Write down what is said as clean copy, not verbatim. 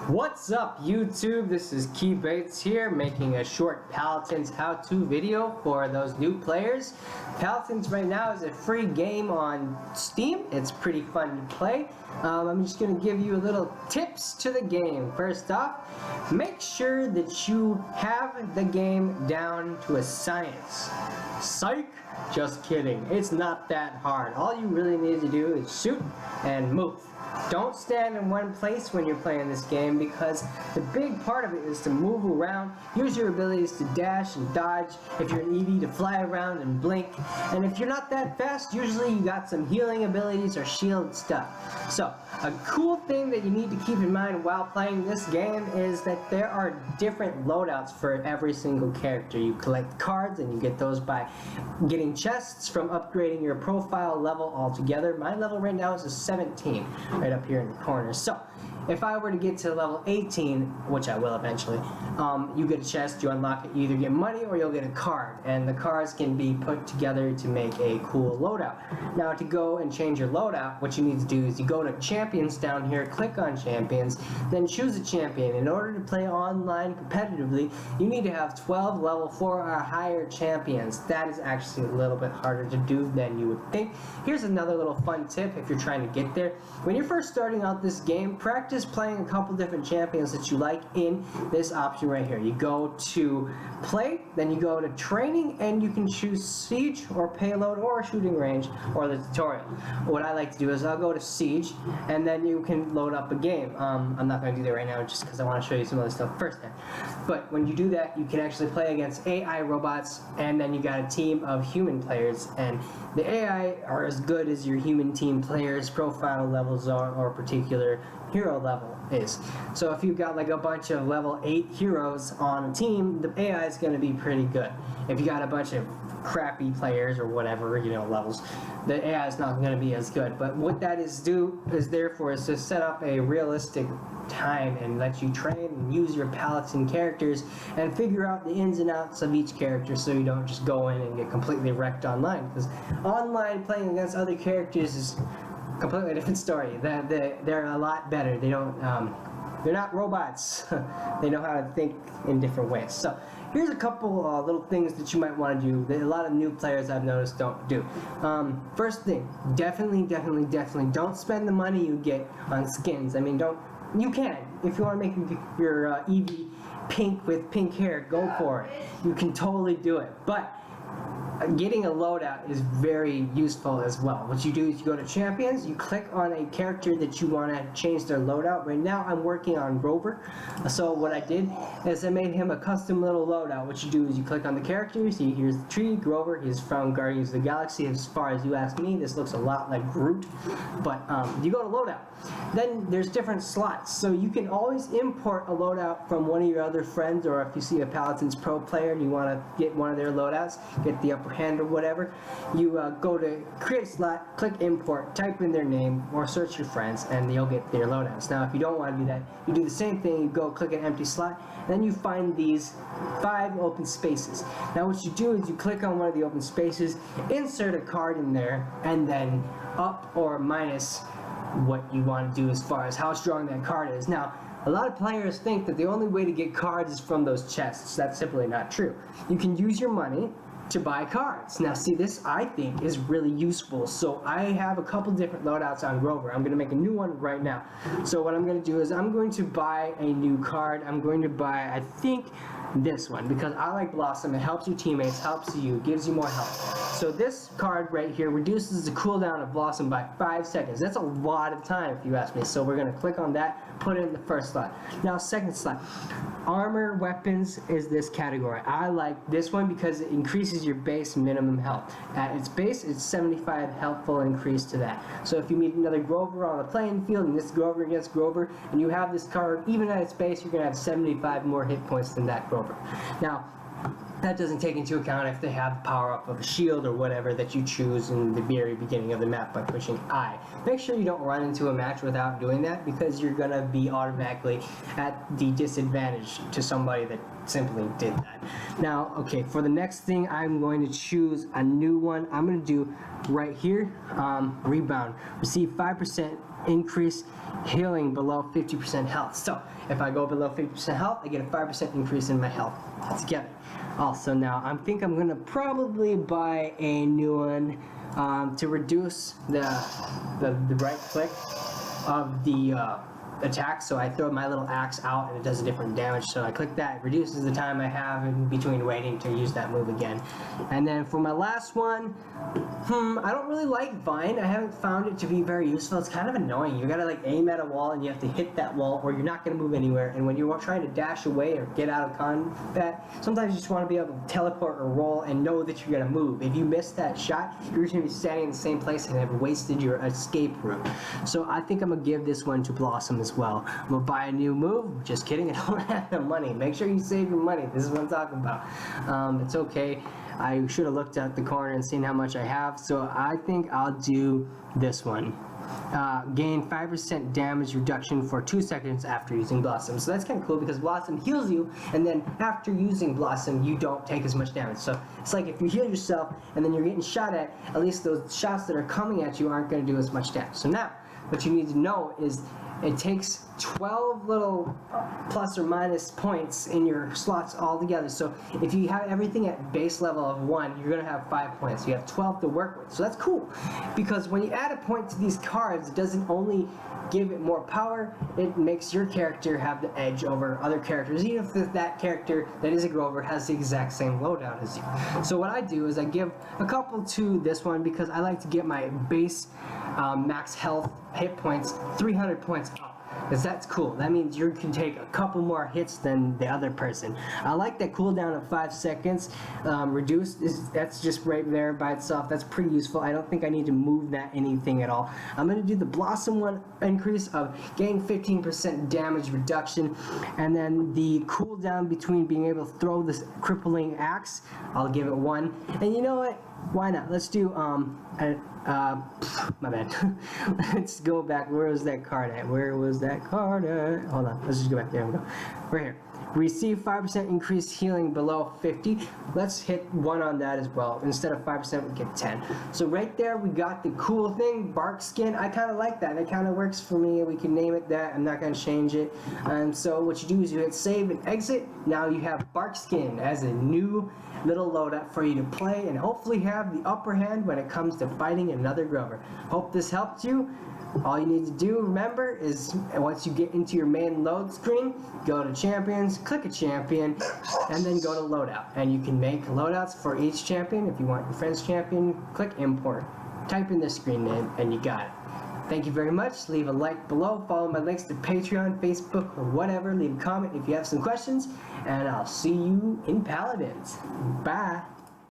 What's up YouTube? This is Keybaits here, making a short Paladins how-to video for those new players. Paladins right now is a free game on Steam. It's pretty fun to play. I'm just going to give you a little tips to the game. First off, make sure that you have the game down to a science. Psych! Just kidding. It's not that hard. All you really need to do is shoot and move. Don't stand in one place when you're playing this game, because the big part of it is to move around, use your abilities to dash and dodge, if you're an EV to fly around and blink, and if you're not that fast, usually you got some healing abilities or shield stuff. So, a cool thing that you need to keep in mind while playing this game is that there are different loadouts for every single character. You collect cards and you get those by getting chests from upgrading your profile level altogether. My level right now is a 17. Right up here in the corner. So, if I were to get to level 18, which I will eventually, you get a chest, you unlock it, you either get money or you'll get a card, and the cards can be put together to make a cool loadout. Now, to go and change your loadout, what you need to do is you go to champions down here, click on champions, then choose a champion. In order to play online competitively, you need to have 12 level 4 or higher champions. That is actually a little bit harder to do than you would think. Here's another little fun tip if you're trying to get there. When you're first starting out this game, practice playing a couple different champions that you like in this option right here. You go to play, then you go to training, and you can choose siege or payload or shooting range or the tutorial. What I like to do is I'll go to siege, and then you can load up a game. I'm not going to do that right now just because I want to show you some other stuff first then. But when you do that, you can actually play against AI robots, and then you got a team of human players, and the AI are as good as your human team players' profile levels are, or particular hero level is. So if you've got like a bunch of level 8 heroes on a team, the AI is going to be pretty good. If you got a bunch of crappy players or whatever, you know, levels, the AI is not going to be as good. But what that is there for is to set up a realistic time and let you train and use your Paladin characters and figure out the ins and outs of each character, so you don't just go in and get completely wrecked online. Because online playing against other characters is a completely different story. They're a lot better. They don't they're not robots. They know how to think in different ways. So here's a couple little things that you might want to do that a lot of new players I've noticed don't do. First thing, definitely don't spend the money you get on skins. I mean, you can. If you want to make your Eevee pink with pink hair, go for it. You can totally do it. But getting a loadout is very useful as well. What you do is you go to champions, you click on a character that you want to change their loadout. Right now I'm working on Grover, so what I did is I made him a custom little loadout. What you do is you click on the character, see here's the tree, Grover, he's from Guardians of the Galaxy. As far as you ask me, this looks a lot like Groot, but you go to loadout. Then there's different slots, so you can always import a loadout from one of your other friends, or if you see a Paladins Pro player and you want to get one of their loadouts, get the upper hand or whatever, you go to create a slot, click import, type in their name, or search your friends, and you'll get their loadouts. Now if you don't want to do that, you do the same thing. You go click an empty slot, and then you find these 5 open spaces. Now what you do is you click on one of the open spaces, insert a card in there, and then up or minus what you want to do as far as how strong that card is. Now a lot of players think that the only way to get cards is from those chests. That's simply not true. You can use your money to buy cards. Now see, this I think is really useful. So I have a couple different loadouts on Grover. I'm going to make a new one right now. So what I'm going to do is I'm going to buy a new card. I'm going to buy, I think, this one, because I like Blossom. It helps your teammates, helps you, gives you more health. So this card right here reduces the cooldown of Blossom by 5 seconds. That's a lot of time if you ask me. So we're going to click on that, put it in the first slot. Now second slot, armor weapons is this category. I like this one because it increases your base minimum health. At its base, it's 75 healthful increase to that. So if you meet another Grover on the playing field, and this Grover against Grover, and you have this card, even at its base, you're going to have 75 more hit points than that Grover. Now, That doesn't take into account if they have the power up of a shield or whatever that you choose in the very beginning of the map by pushing I. Make sure you don't run into a match without doing that, because you're gonna be automatically at the disadvantage to somebody that simply did that. Now, okay, for the next thing, I'm going to choose a new one. I'm gonna do right here, rebound. Receive 5% increase healing below 50% health. So if I go below 50% health, I get a 5% increase in my health altogether. Also, now I think I'm gonna probably buy a new one to reduce the right click of the attack. So I throw my little axe out and it does a different damage. So I click that, it reduces the time I have in between waiting to use that move again. And then for my last one, I don't really like Vine. I haven't found it to be very useful. It's kind of annoying. You gotta like aim at a wall and you have to hit that wall or you're not gonna move anywhere. And when you're trying to dash away or get out of combat, sometimes you just want to be able to teleport or roll and know that you're gonna move. If you miss that shot, you're just gonna be standing in the same place and have wasted your escape route. So I think I'm gonna give this one to Blossom as well. I'm gonna buy a new move. Just kidding, I don't have the money. Make sure you save your money. This is what I'm talking about. It's okay. I should have looked at the corner and seen how much I have. So I think I'll do this one. Gain 5% damage reduction for 2 seconds after using Blossom. So that's kind of cool because Blossom heals you, and then after using Blossom, you don't take as much damage. So it's like if you heal yourself and then you're getting shot at least those shots that are coming at you aren't going to do as much damage. So now, what you need to know is it takes 12 little plus or minus points in your slots all together. So if you have everything at base level of 1, you're going to have 5 points. You have 12 to work with. So that's cool, because when you add a point to these cards, it doesn't only give it more power, it makes your character have the edge over other characters, even if that character that is a Grover has the exact same loadout as you. So what I do is I give a couple to this one because I like to get my base max health hit points 300 points up. Because that's cool. That means you can take a couple more hits than the other person. I like that cooldown of 5 seconds. Reduced, that's just right there by itself. That's pretty useful. I don't think I need to move that anything at all. I'm going to do the Blossom one increase of gain 15% damage reduction. And then the cooldown between being able to throw this crippling axe, I'll give it 1. And you know what? Why not? Let's do, my bad. Let's go back. Where was that card at? Where was that card at? Hold on. Let's just go back. There we go. Right here. Receive 5% increased healing below 50. Let's hit 1 on that as well. Instead of 5%, we get 10. So right there, we got the cool thing, Bark Skin. I kind of like that. It kind of works for me. We can name it that. I'm not going to change it. And so what you do is you hit save and exit. Now you have Bark Skin as a new little loadout for you to play and hopefully have the upper hand when it comes to fighting another Grover. Hope this helped you. All you need to do, remember, is once you get into your main load screen, go to champions, click a champion, and then go to loadout. And you can make loadouts for each champion. If you want your friend's champion, click import. Type in the screen name, and you got it. Thank you very much. Leave a like below. Follow my links to Patreon, Facebook, or whatever. Leave a comment if you have some questions. And I'll see you in Paladins. Bye.